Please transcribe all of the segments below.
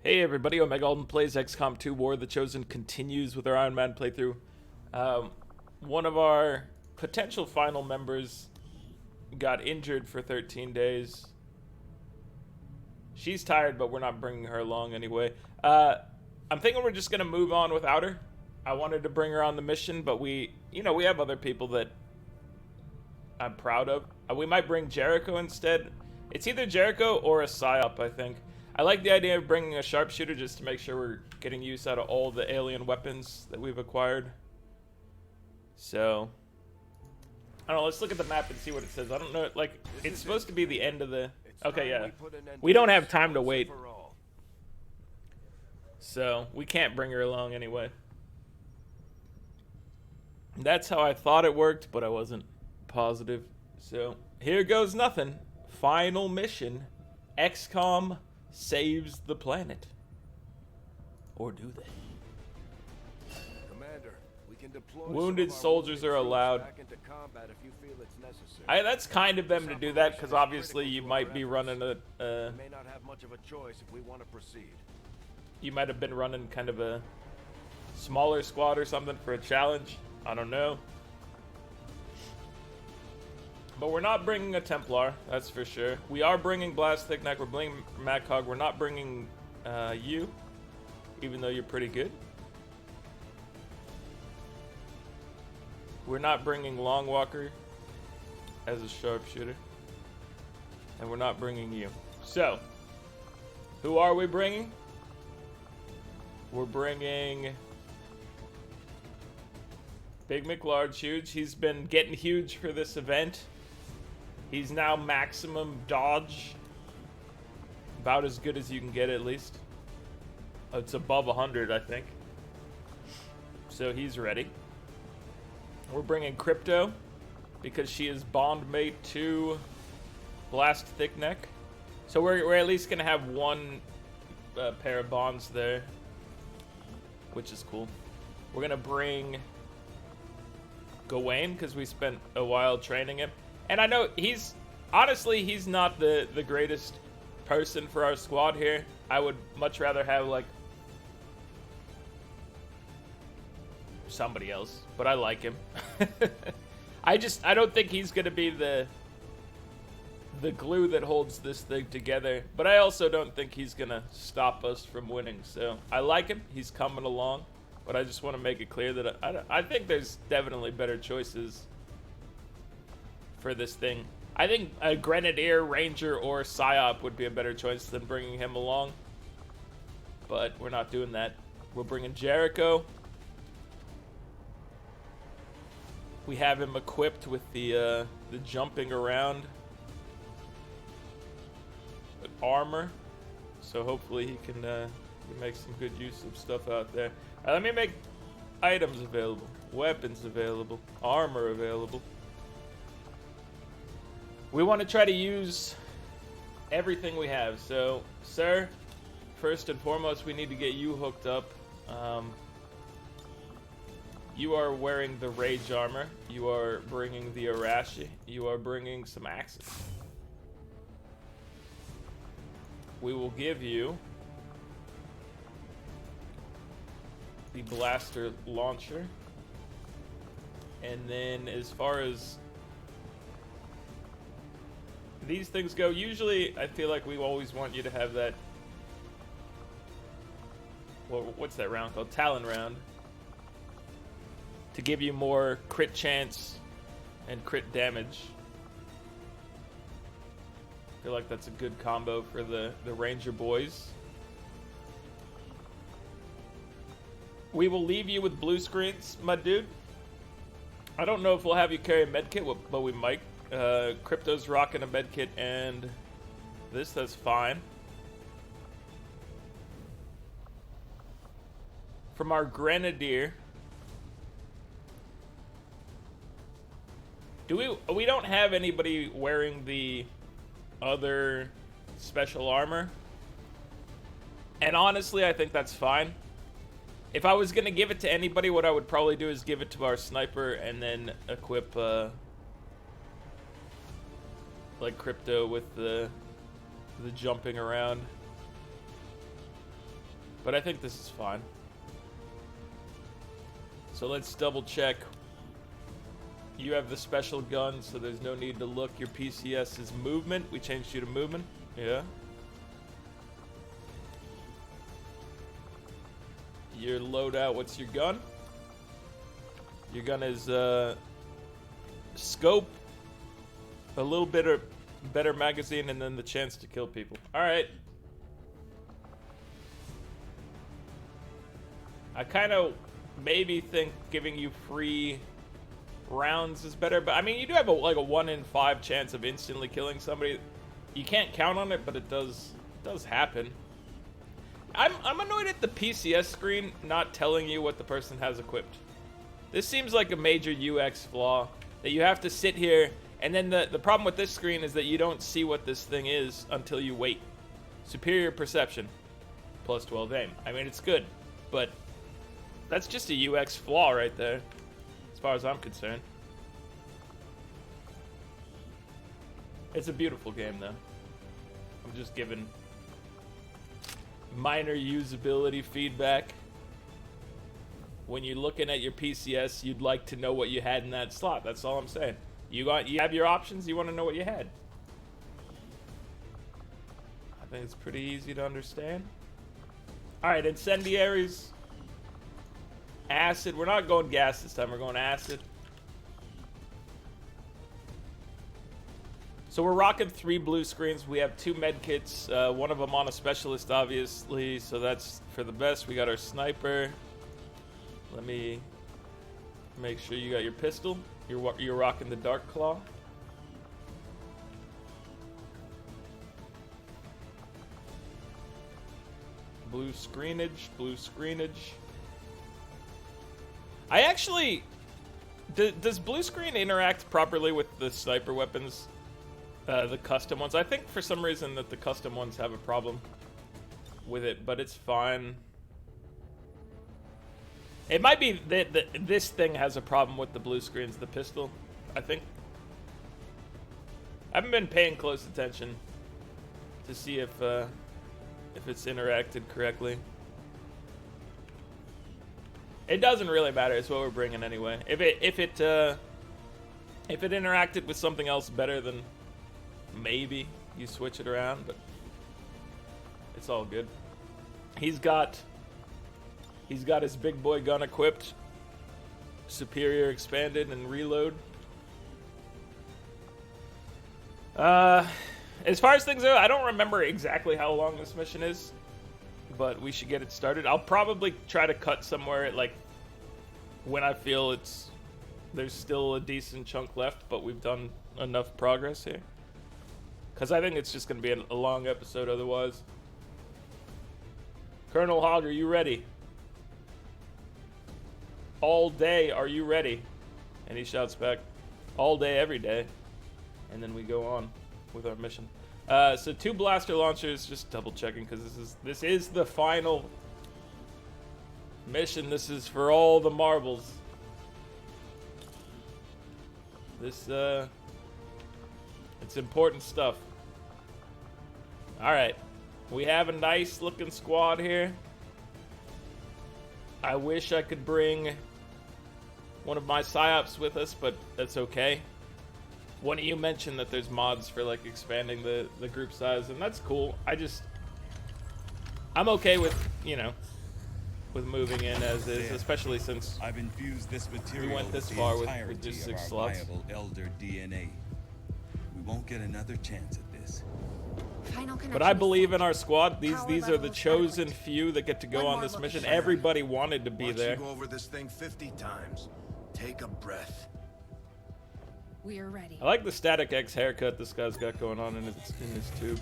Hey everybody, Mac Alden plays XCOM 2 War of the Chosen continues with our Iron Man playthrough. One of our potential final members got injured for 13 days. She's tired, but we're not bringing her along anyway. I'm thinking we're just going to move on without her. I wanted to bring her on the mission, but we have other people that I'm proud of. We might bring Jericho instead. It's either Jericho or a PSYOP, I think. I like the idea of bringing a sharpshooter just to make sure we're getting use out of all the alien weapons that we've acquired. So, I don't know, let's look at the map and see what it says. I don't know, like, it's supposed to be the end of the... Okay, yeah. We don't have time to wait. So, we can't bring her along anyway. That's how I thought it worked, but I wasn't positive. So, here goes nothing. Final mission. XCOM saves the planet. Or do they? Commander, we can deploy wounded soldiers are allowed. back into combat if you feel it's necessary. That's kind of them to do that, because obviously you might be running a... We may not have much of a choice if we want to proceed. You might have been running kind of a smaller squad or something for a challenge. I don't know. But we're not bringing a Templar, that's for sure. We are bringing Blast Thickneck, we're bringing Mac Hogg, we're not bringing you, even though you're pretty good. We're not bringing Long Walker as a sharpshooter. And we're not bringing you. So, who are we bringing? We're bringing Big McLarge Huge. He's been getting huge for this event. He's now maximum dodge. About as good as you can get, at least. It's above 100, I think. So he's ready. We're bringing Crypto, because she is bond mate to Blast Thickneck. So we're at least going to have one pair of bonds there, which is cool. We're going to bring Gawain, because we spent a while training him. And I know he's not the greatest person for our squad here. I would much rather have, like, somebody else, but I like him. I don't think he's going to be the glue that holds this thing together, but I also don't think he's going to stop us from winning. So I like him. He's coming along, but I just want to make it clear that I think there's definitely better choices for this thing. I think a Grenadier, Ranger, or PSYOP would be a better choice than bringing him along. But we're not doing that. We're bringing Jericho. We have him equipped with the jumping around armor. So hopefully he can make some good use of stuff out there. All right, let me make items available. Weapons available. Armor available. We want to try to use everything we have. So, sir, first and foremost, we need to get you hooked up. You are wearing the Rage armor. You are bringing the Arashi. You are bringing some axes. We will give you the blaster launcher. And then as far as these things go, usually I feel like we always want you to have that, well, what's that round called? Talon round. To give you more crit chance and crit damage. I feel like that's a good combo for the Ranger boys. We will leave you with blue screens, my dude. I don't know if we'll have you carry a medkit, but we might. Crypto's rocking a medkit, and that's fine. From our Grenadier, we don't have anybody wearing the other special armor, and honestly, I think that's fine. If I was gonna give it to anybody, what I would probably do is give it to our sniper, and then equip like Crypto with the jumping around. But I think this is fine. So let's double check. You have the special gun, so there's no need to look. Your PCS is movement. We changed you to movement. Yeah. Your loadout, what's your gun? Your gun is scope, a little bit of better magazine, and then the chance to kill people. Alright. I kind of maybe think giving you free rounds is better, but I mean, you do have like a 1 in 5 chance of instantly killing somebody. You can't count on it, but it does happen. I'm annoyed at the PCS screen not telling you what the person has equipped. This seems like a major UX flaw, that you have to sit here, and then the problem with this screen is that you don't see what this thing is until you wait. Superior perception, plus 12 aim. I mean, it's good, but that's just a UX flaw right there, as far as I'm concerned. It's a beautiful game, though. I'm just giving minor usability feedback. When you're looking at your PCS, you'd like to know what you had in that slot. That's all I'm saying. You have your options, you want to know what you had. I think it's pretty easy to understand. Alright, incendiaries. Acid. We're not going gas this time, we're going acid. So we're rocking 3 blue screens. We have 2 med kits, one of them on a specialist, obviously, so that's for the best. We got our sniper. Let me make sure you got your pistol. You're rocking the Dark Claw. Blue screenage, blue screenage. I actually... Does blue screen interact properly with the sniper weapons? The custom ones. I think for some reason that the custom ones have a problem with it, but it's fine. It might be that this thing has a problem with the blue screens, the pistol, I think. I haven't been paying close attention to see if it's interacted correctly. It doesn't really matter. It's what we're bringing anyway. If it interacted with something else better, then maybe you switch it around, but it's all good. He's got his big boy gun equipped, superior expanded and reload. As far as things go, I don't remember exactly how long this mission is, but we should get it started. I'll probably try to cut somewhere at like when I feel there's still a decent chunk left, but we've done enough progress here. Because I think it's just going to be a long episode otherwise. Colonel Hogg, are you ready? All day, are you ready? And he shouts back, all day, every day. And then we go on with our mission. So 2 blaster launchers, just double checking because this is the final mission. This is for all the marbles. It's important stuff. Alright. We have a nice looking squad here. I wish I could bring one of my psyops with us, but that's okay. One of you mentioned that there's mods for like expanding the group size, and that's cool. I'm okay with, you know, with moving in as is, especially since I've infused this material we went this with far the with entirety just of 6 our slots. viable elder DNA. We won't get another chance at this. But I believe in our squad. These are the chosen few that get to go on this mission. Everybody wanted to be there. Once you go over this thing 50 times, take a breath. We are ready. I like the Static X haircut this guy's got going on in his tube.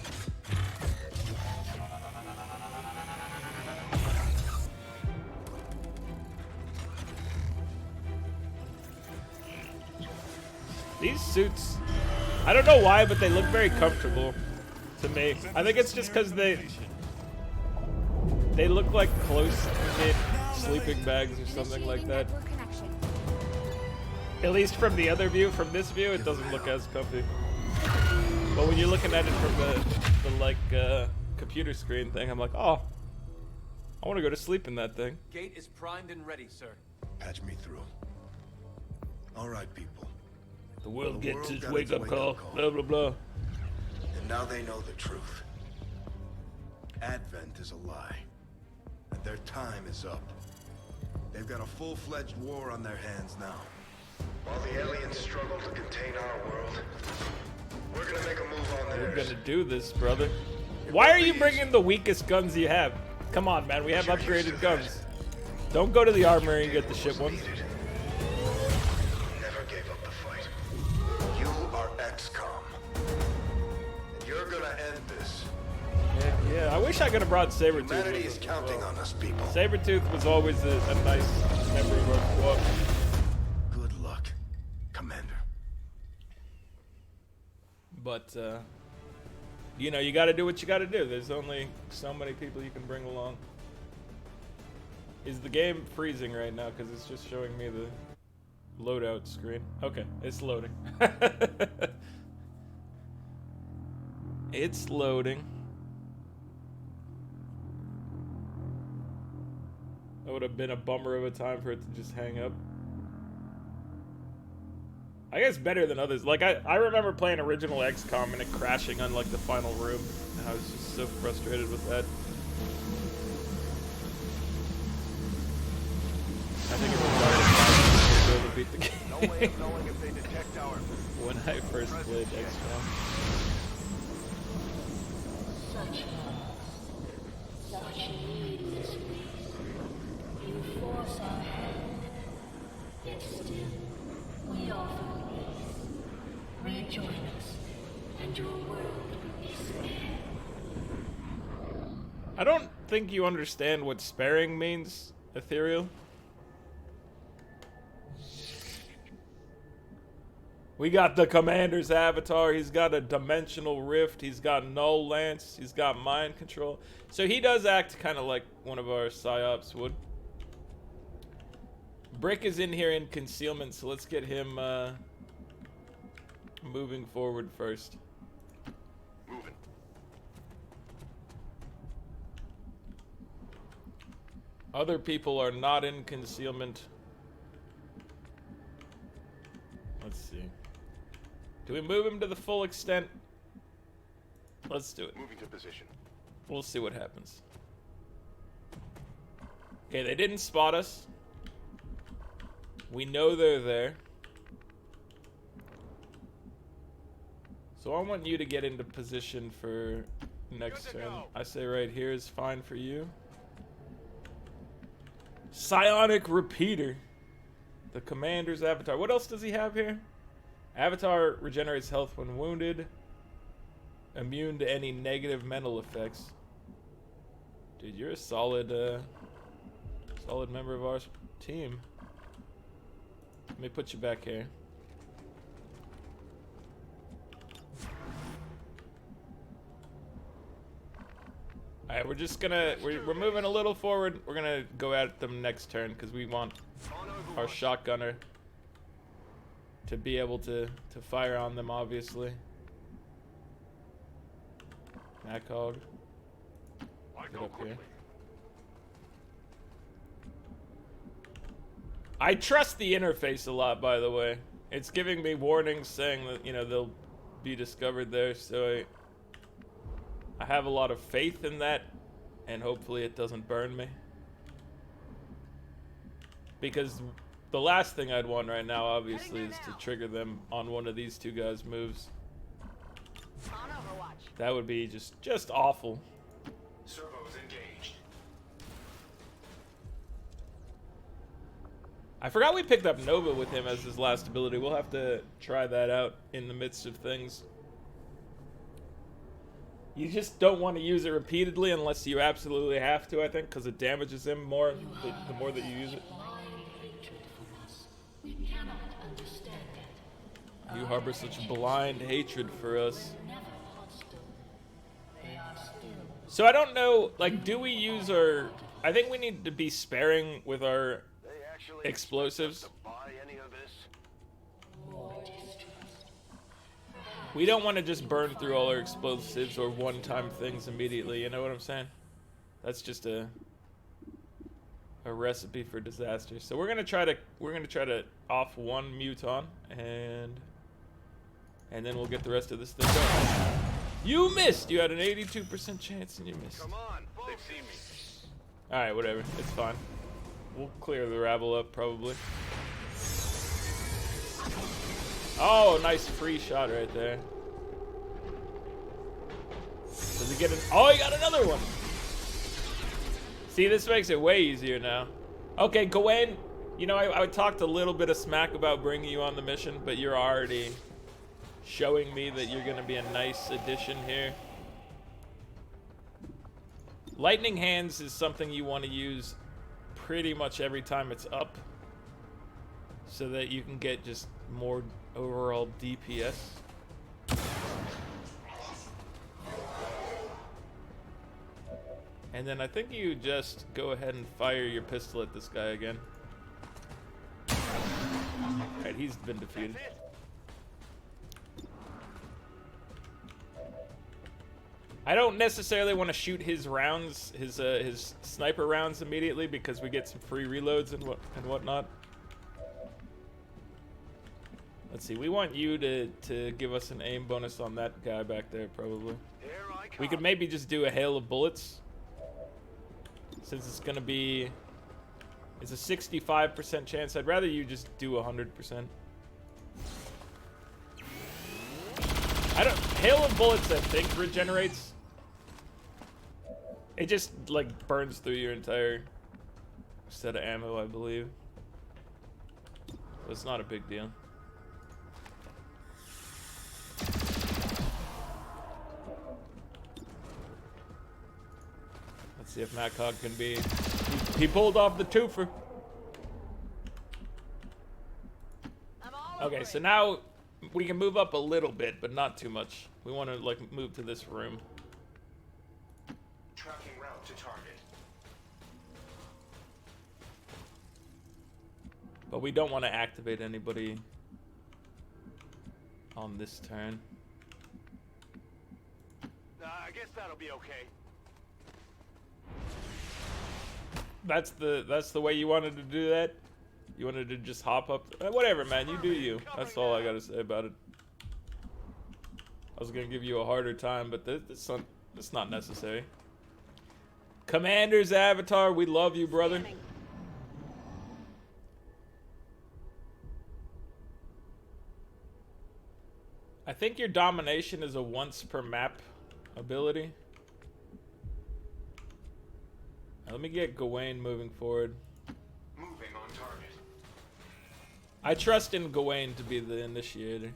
These suits, I don't know why, but they look very comfortable to me. I think it's just because they look like close-knit sleeping bags or something like that. At least from the other view, from this view, it doesn't look as comfy. But when you're looking at it from the computer screen thing, I'm like, oh, I want to go to sleep in that thing. Gate is primed and ready, sir. Patch me through. All right, people. The world The gets world its got wake its up wake-up call. call. Blah, blah, blah. And now they know the truth. Advent is a lie. And their time is up. They've got a full-fledged war on their hands now. While the aliens struggle to contain our world, we're gonna make a move on We're theirs. gonna do this, brother. Why are you bringing the weakest guns you have? Come on, man. We have upgraded guns. Don't go to the armory and get the shit ones. Never gave up the fight. You are XCOM. And you're gonna end this. Yeah, I wish I could have brought Sabretooth. Humanity with is us as counting well. on us, people. Sabretooth was always a nice memory of our squad. Good luck, Commander. But, you know, you gotta do what you gotta do. There's only so many people you can bring along. Is the game freezing right now? Because it's just showing me the loadout screen. Okay, it's loading. It's loading. That would have been a bummer of a time for it to just hang up. I guess better than others. Like, I remember playing original XCOM and it crashing on, like, the final room. And I was just so frustrated with that. I think it required a to beat the game. No way of knowing if they detect our... When I first played XCOM. Such loss, such needless waste. You force our hand, yet still we offer peace. Rejoin us, and your world will be spared. I don't think you understand what sparing means, Ethereal. We got the Commander's avatar. He's got a dimensional rift. He's got null lance. He's got mind control. So he does act kind of like one of our psyops would. Brick is in here in concealment, so let's get him moving forward first. Moving. Other people are not in concealment. Let's see. Do we move him to the full extent? Let's do it. Moving to position. We'll see what happens. Okay, they didn't spot us. We know they're there. So I want you to get into position for next turn. I say right here is fine for you. Psionic Repeater. The Commander's avatar. What else does he have here? Avatar regenerates health when wounded. Immune to any negative mental effects. Dude, you're a solid solid member of our team. Let me put you back here. Alright, we're just gonna we're moving a little forward. We're gonna go at them next turn because we want our shotgunner to be able to fire on them, obviously. Mac Hogg. Get up here. I trust the interface a lot, by the way. It's giving me warnings saying that, you know, they'll be discovered there, so I have a lot of faith in that, and hopefully it doesn't burn me. Because the last thing I'd want right now, obviously, is to trigger them on one of these two guys' moves. On Overwatch. That would be just awful. Servos engaged. I forgot we picked up Nova with him as his last ability. We'll have to try that out in the midst of things. You just don't want to use it repeatedly unless you absolutely have to, I think, because it damages him more the more that you use it. Blind hatred for us. We cannot understand it. You harbor such blind hatred for us. Never hostile. They are still. So I don't know, like, do we use our... I think we need to be sparing with our They actually explosives. expect us to buy any of this? More distrust. We don't want to just burn through all our explosives or one-time things immediately, you know what I'm saying? That's just a a recipe for disaster. So we're gonna try to off one muton and then we'll get the rest of this thing going. You missed. You had an 82% chance and you missed. Come on, they've seen me. All right, whatever. It's fine. We'll clear the rabble up probably. Oh, nice free shot right there. Does he get an? Oh, he got another one. See, this makes it way easier now. Okay, Gawain, you know, I talked a little bit of smack about bringing you on the mission, but you're already showing me that you're going to be a nice addition here. Lightning Hands is something you want to use pretty much every time it's up so that you can get just more overall DPS. And then I think you just go ahead and fire your pistol at this guy again. Alright, he's been defeated. I don't necessarily want to shoot his rounds, his sniper rounds immediately because we get some free reloads and whatnot. Let's see, we want you to give us an aim bonus on that guy back there probably. We could maybe just do a hail of bullets. Since it's gonna be, it's a 65% chance. I'd rather you just do 100%. Hail of bullets I think regenerates. It just like burns through your entire set of ammo, I believe. So it's not a big deal. Let's see if Mac Hogg can be. He pulled off the twofer. Okay, so now we can move up a little bit, but not too much. We want to like move to this room. Tracking route to target. But we don't want to activate anybody on this turn. I guess that'll be okay. That's the way you wanted to do that? You wanted to just hop up? Whatever, man. You do you. That's all I gotta say about it. I was gonna give you a harder time, but it's not necessary. Commander's Avatar, we love you, brother. I think your domination is a once per map ability. Now, let me get Gawain moving forward. Moving on target. I trust in Gawain to be the initiator.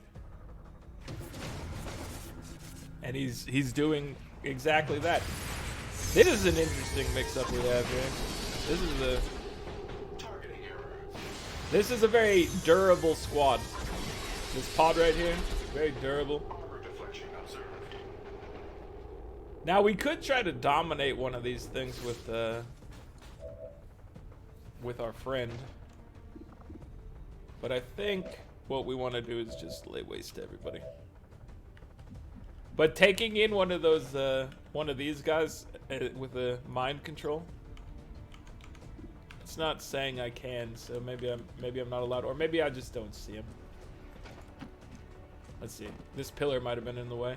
And he's doing exactly that. This is an interesting mix-up we have here. This is a very durable squad. This pod right here, very durable. Now we could try to dominate one of these things with our friend, but I think what we want to do is just lay waste to everybody. But taking in one of these guys with a mind control, it's not saying I can. So maybe I'm not allowed, or maybe I just don't see him. Let's see. This pillar might have been in the way.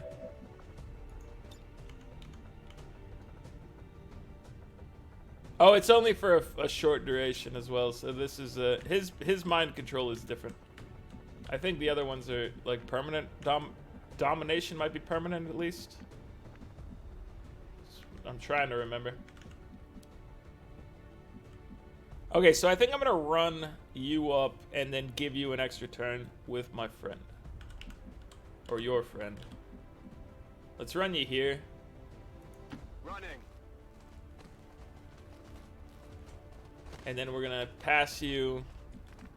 Oh, it's only for a short duration as well. So this is his mind control is different. I think the other ones are like permanent. Domination might be permanent at least. I'm trying to remember. Okay, so I think I'm gonna run you up and then give you an extra turn with my friend. Or your friend. Let's run you here. Running. And then we're gonna pass you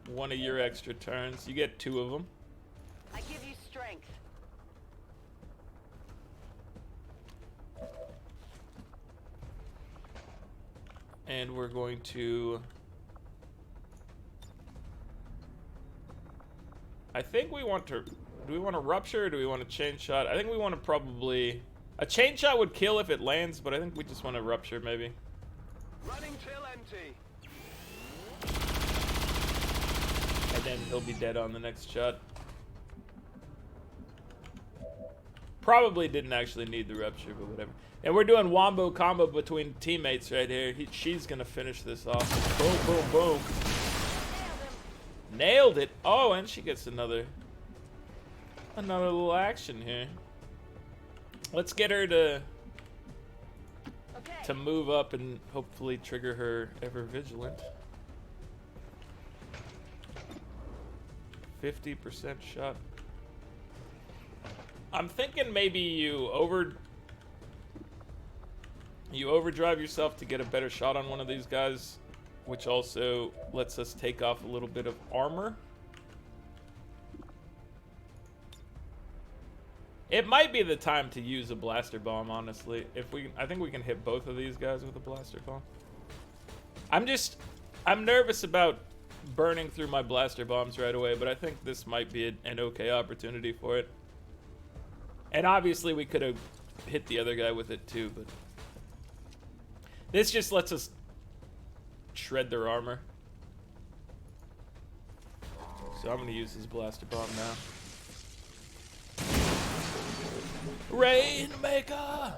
one of your extra turns. You get 2 of them. I give you strength. And we're going to... I think we want to... Do we want to rupture or do we want to chain shot? I think we want to probably... A chain shot would kill if it lands, but I think we just want to rupture maybe. Running till empty. And then he'll be dead on the next shot. Probably didn't actually need the rupture, but whatever. And we're doing wombo combo between teammates right here. She's gonna finish this off. Boom, boom, boom. Nailed it. Oh, and she gets another little action here. Let's get her to move up and hopefully trigger her ever vigilant. 50% shot. I'm thinking maybe you overdrive yourself to get a better shot on one of these guys, which also lets us take off a little bit of armor. It might be the time to use a blaster bomb, honestly. I think we can hit both of these guys with a blaster bomb. I'm nervous about burning through my blaster bombs right away, but I think this might be an okay opportunity for it. And obviously we could have hit the other guy with it too, but this just lets us shred their armor. So I'm gonna use his blaster bomb now. Rainmaker!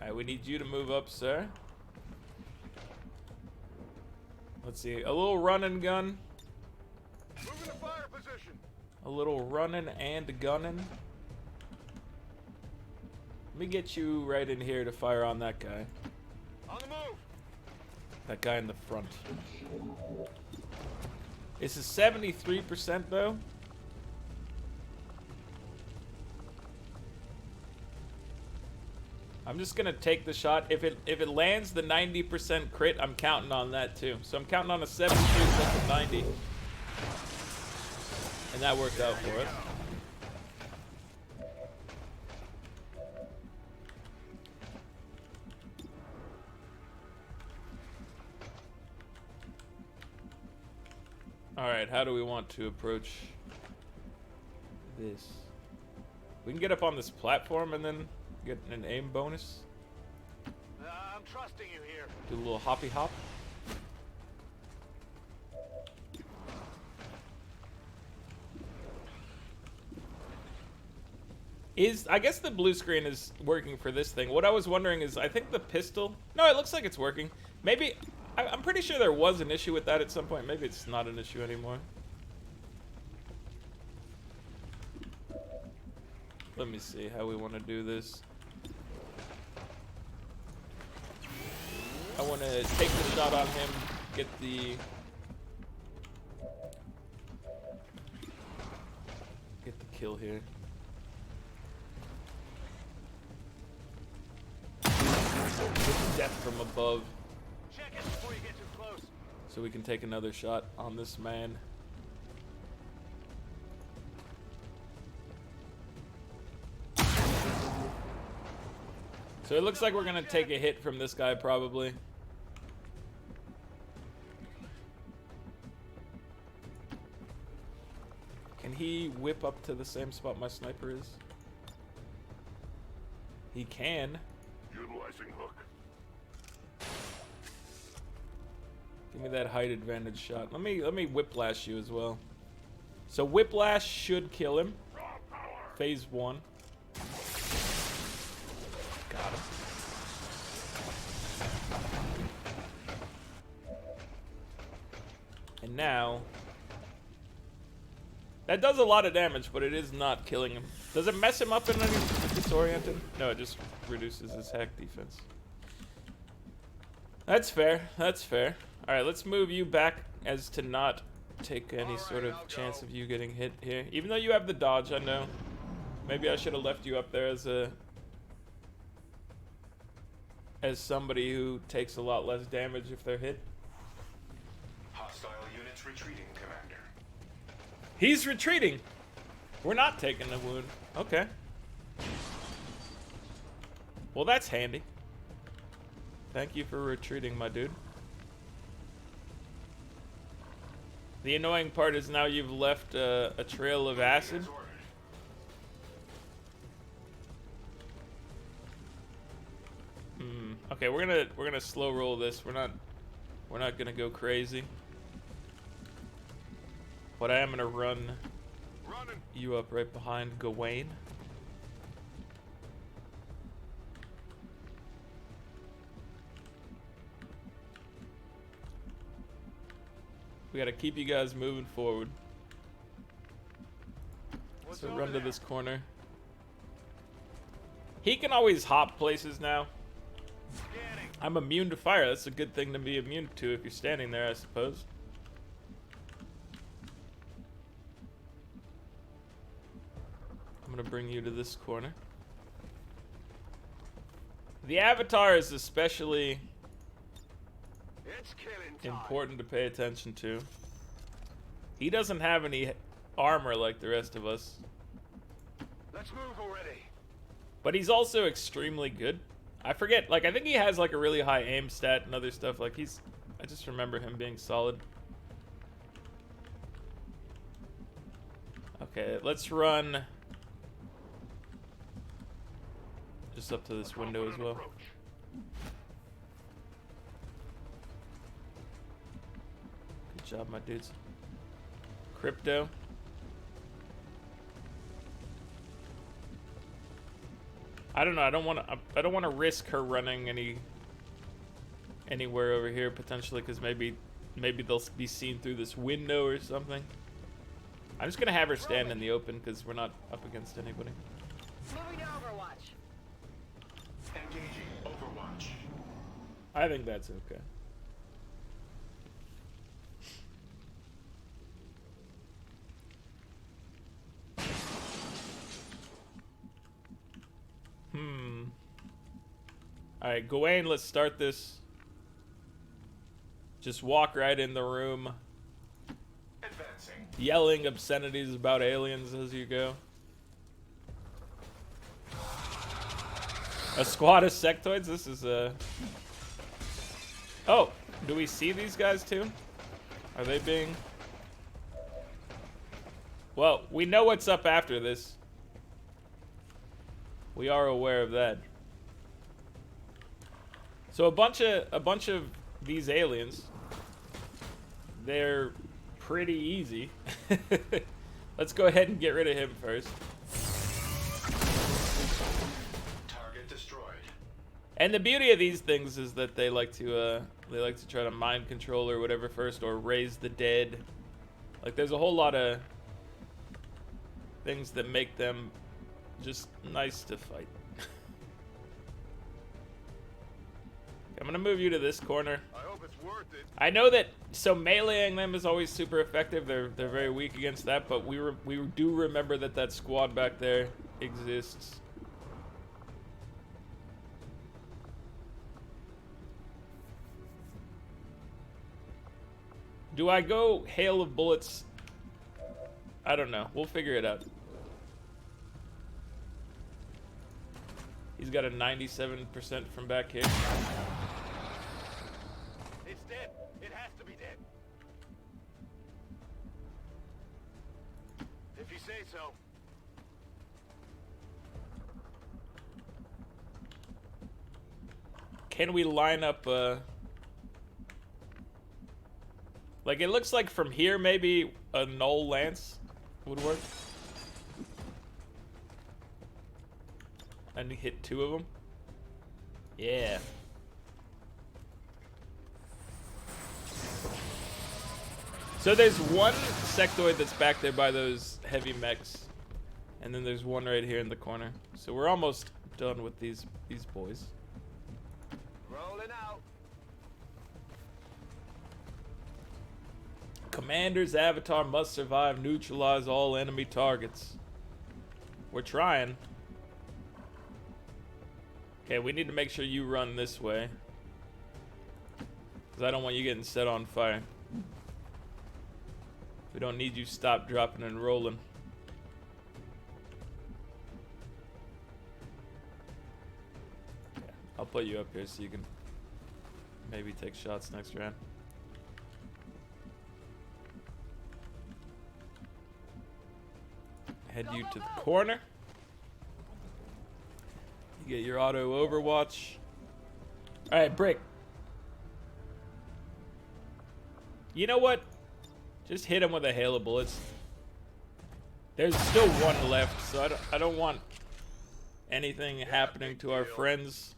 Alright, we need you to move up, sir. Let's see, a little run and gun. Moving to fire position. A little running and gunning. Let me get you right in here to fire on that guy. On the move. That guy in the front. This is 73% though. I'm just gonna take the shot. If it lands the 90% crit, I'm counting on that too. So I'm counting on a 73% to 90. And that worked out for us. Alright, how do we want to approach this? We can get up on this platform and then get an aim bonus. I'm trusting you here. Do a little hoppy hop. I guess the blue screen is working for this thing. What I was wondering is, I think the pistol... No, it looks like it's working. Maybe... I'm pretty sure there was an issue with that at some point. Maybe it's not an issue anymore. Let me see how we want to do this. I want to take the shot on him, get the kill here. Get death from above. Check it before you get too close. So we can take another shot on this man. So it looks like we're gonna take a hit from this guy probably. Can he whip up to the same spot my sniper is? He can. Utilizing hook. Give me that height advantage shot. Let me whiplash you as well. So whiplash should kill him. Phase 1. Got him. And now that does a lot of damage, but it is not killing him. Does it mess him up in any disoriented? No, it just reduces his hack defense. That's fair. That's fair. Alright, let's move you back as to not take any sort of chance of you getting hit here. Even though you have the dodge, I know. Maybe I should have left you up there as somebody who takes a lot less damage if they're hit. Hostile units retreating, Commander. He's retreating. We're not taking the wound. Okay. Well, that's handy. Thank you for retreating, my dude. The annoying part is now you've left a trail of acid. Hmm. Okay, we're gonna slow roll this. We're not gonna go crazy. But I am gonna run you up right behind Gawain. We gotta keep you guys moving forward. So run to this corner. He can always hop places now. I'm immune to fire. That's a good thing to be immune to if you're standing there, I suppose. I'm gonna bring you to this corner. The avatar is especially important to pay attention to. He doesn't have any armor like the rest of us. Let's move already. But he's also extremely good. I forget, like, I think he has like a really high aim stat and other stuff. Like, I just remember him being solid. Okay, let's run just up to this window as well. Good job, my dudes. Crypto. I don't know. I don't want to risk her running anywhere over here potentially, because maybe they'll be seen through this window or something. I'm just gonna have her stand in the open because we're not up against anybody. Moving to Overwatch. Engaging Overwatch. I think that's okay. Alright, Gawain, let's start this. Just walk right in the room. Advancing. Yelling obscenities about aliens as you go. A squad of sectoids? This is a... Oh, do we see these guys too? Are they being... Well, we know what's up after this. We are aware of that. So a bunch of these aliens, they're pretty easy. Let's go ahead and get rid of him first. Target destroyed. And the beauty of these things is that they like to try to mind control or whatever first, or raise the dead. Like, there's a whole lot of things that make them just nice to fight. I'm gonna move you to this corner. I hope it's worth it. I know that, so meleeing them is always super effective. They're very weak against that, but we do remember that squad back there exists. Do I go hail of bullets? I don't know. We'll figure it out. He's got a 97% from back here. It's dead. It has to be dead. If you say so. Can we line up like, it looks like from here maybe a null lance would work. And hit 2 of them. Yeah. So there's one sectoid that's back there by those heavy mechs, and then there's one right here in the corner. So we're almost done with these boys. Rolling out. Commander's avatar must survive, neutralize all enemy targets. We're trying. Okay, we need to make sure you run this way, because I don't want you getting set on fire. We don't need you stop, dropping, and rolling. Yeah, I'll put you up here so you can maybe take shots next round. Head you to the corner. You get your auto overwatch. Alright, Brick. You know what? Just hit him with a hail of bullets. There's still one left, so I don't want anything happening to our friends.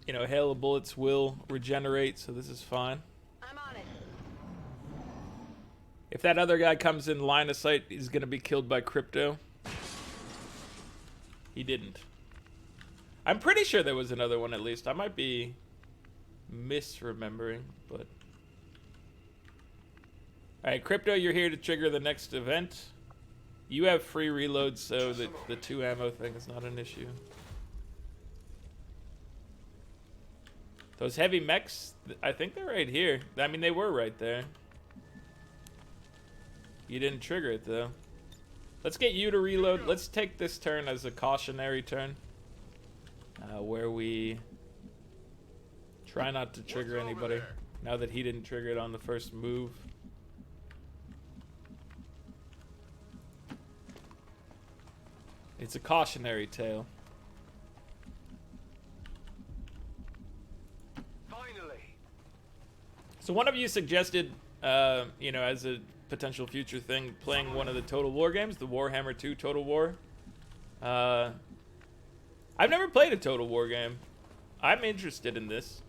You know, hail of bullets will regenerate, so this is fine. I'm on it. If that other guy comes in line of sight, he's gonna be killed by crypto. He didn't. I'm pretty sure there was another one at least. I might be misremembering, but... Alright, crypto, you're here to trigger the next event. You have free reloads, so the 2 ammo thing is not an issue. Those heavy mechs, I think they're right here. I mean, they were right there. You didn't trigger it, though. Let's get you to reload. Let's take this turn as a cautionary turn. Where we try not to trigger anybody. Now that he didn't trigger it on the first move. It's a cautionary tale. So one of you suggested, you know, as a potential future thing, playing one of the Total War games, the Warhammer 2 Total War. I've never played a Total War game. I'm interested in this.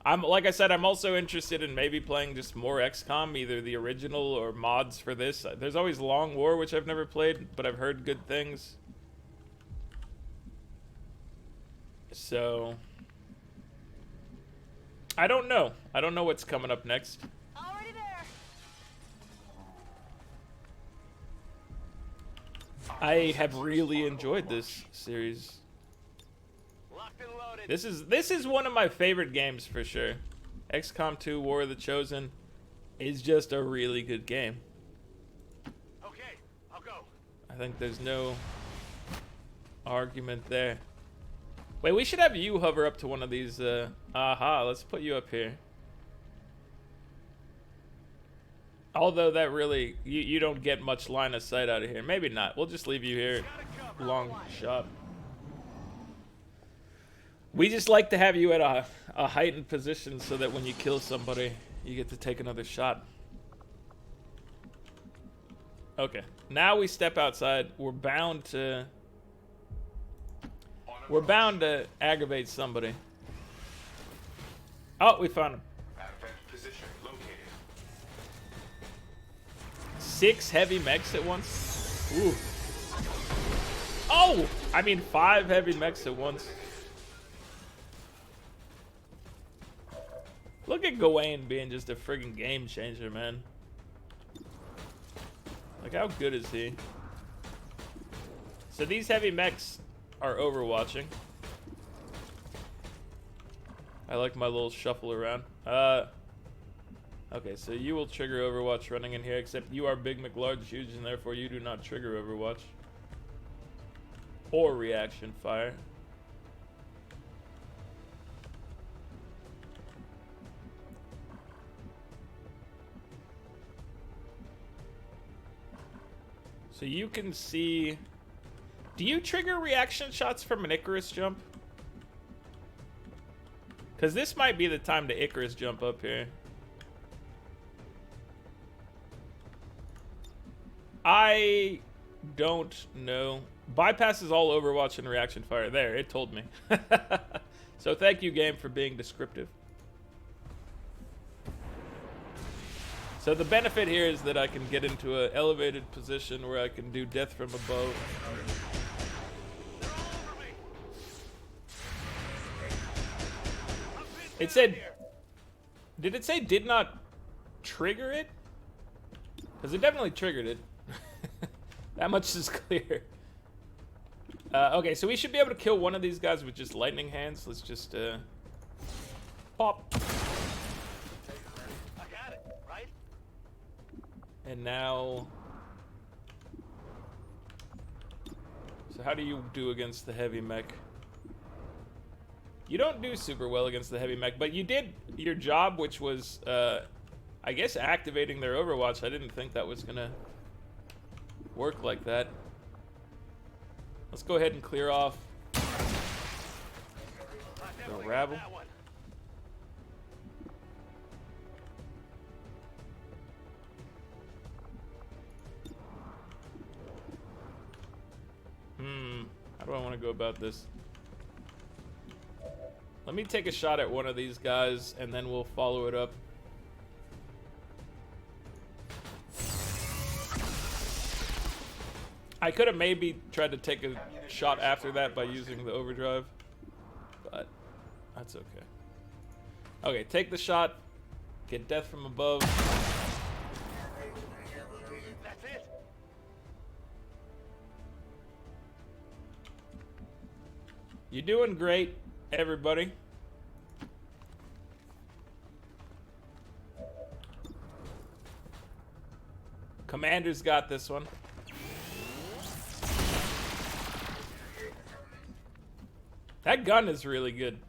Like I said, I'm also interested in maybe playing just more XCOM, either the original or mods for this. There's always Long War, which I've never played, but I've heard good things. So... I don't know. I don't know what's coming up next. Already there. I have really enjoyed this series. Locked and loaded. This is one of my favorite games for sure. XCOM 2 War of the Chosen is just a really good game. Okay, I'll go. I think there's no argument there. Wait, we should have you hover up to one of these. Aha, let's put you up here. Although that really, you don't get much line of sight out of here. Maybe not. We'll just leave you here. Long shot. We just like to have you at a heightened position so that when you kill somebody, you get to take another shot. Okay, now we step outside. We're bound to aggravate somebody. Oh, we found him. Position located. 6 heavy mechs at once. Ooh. Oh! I mean 5 heavy mechs at once. Look at Gawain being just a friggin' game changer, man. Like, how good is he? So these heavy mechs are overwatching. I like my little shuffle around. Okay, so you will trigger Overwatch running in here, except you are big, McLarge, huge, and therefore you do not trigger Overwatch. Or reaction fire. So you can see... Do you trigger reaction shots from an Icarus jump? Because this might be the time to Icarus jump up here. I don't know. Bypasses all Overwatch and reaction fire. There, it told me. So thank you, game, for being descriptive. So the benefit here is that I can get into an elevated position where I can do death from above. It said, did it say did not trigger it? Because it definitely triggered it. That much is clear. Okay, so we should be able to kill one of these guys with just lightning hands. Let's just pop. I got it, right? And now... So how do you do against the heavy mech? You don't do super well against the heavy mech, but you did your job, which was, I guess, activating their Overwatch. I didn't think that was gonna work like that. Let's go ahead and clear off Definitely got rabble. that one. How do I want to go about this? Let me take a shot at one of these guys, and then we'll follow it up. I could have maybe tried to take a shot after that by using the overdrive, but that's okay. Okay, take the shot. Get death from above. That's it. You're doing great, everybody. Commander's got this one. That gun is really good.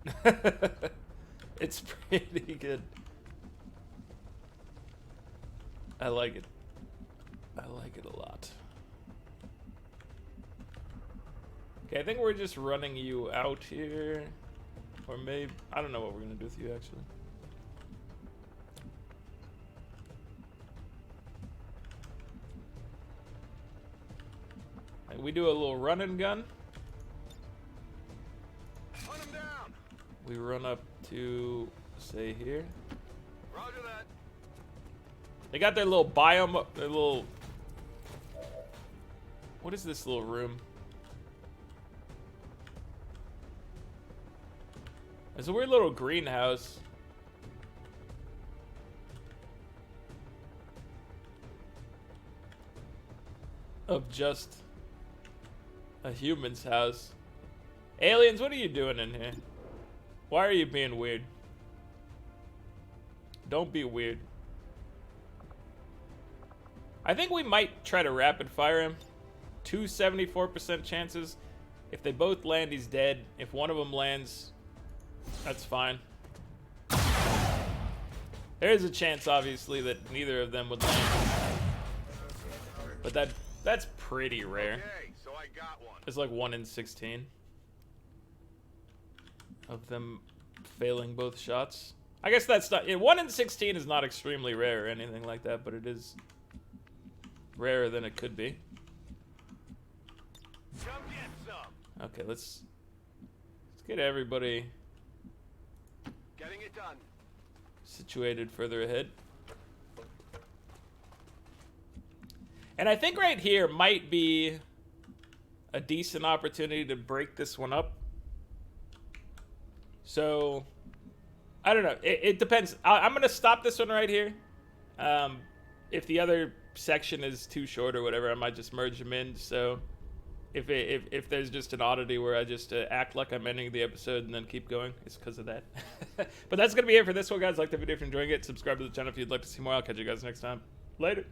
It's pretty good. I like it. I like it a lot. Okay, I think we're just running you out here. Or maybe... I don't know what we're going to do with you, actually. Like, we do a little run and gun. Hunt him down. We run up to, say, here. Roger that. They got their little biome, their little... What is this little room? It's a weird little greenhouse. Of just a human's house. Aliens, what are you doing in here? Why are you being weird? Don't be weird. I think we might try to rapid fire him. 274% chances. If they both land, he's dead. If one of them lands, that's fine. There is a chance, obviously, that neither of them would land. But that's pretty rare. Okay, so I got one. It's like 1 in 16 of them failing both shots. I guess that's not... 1 in 16 is not extremely rare or anything like that, but it is rarer than it could be. Come get some. Okay, let's get everybody Getting it done. situated further ahead. And I think right here might be a decent opportunity to break this one up. So, I don't know. It depends. I'm going to stop this one right here. If the other section is too short or whatever, I might just merge them in. So, if there's just an oddity where I just act like I'm ending the episode and then keep going, it's because of that. But that's going to be it for this one, guys. Like the video if you're enjoying it. Subscribe to the channel if you'd like to see more. I'll catch you guys next time. Later.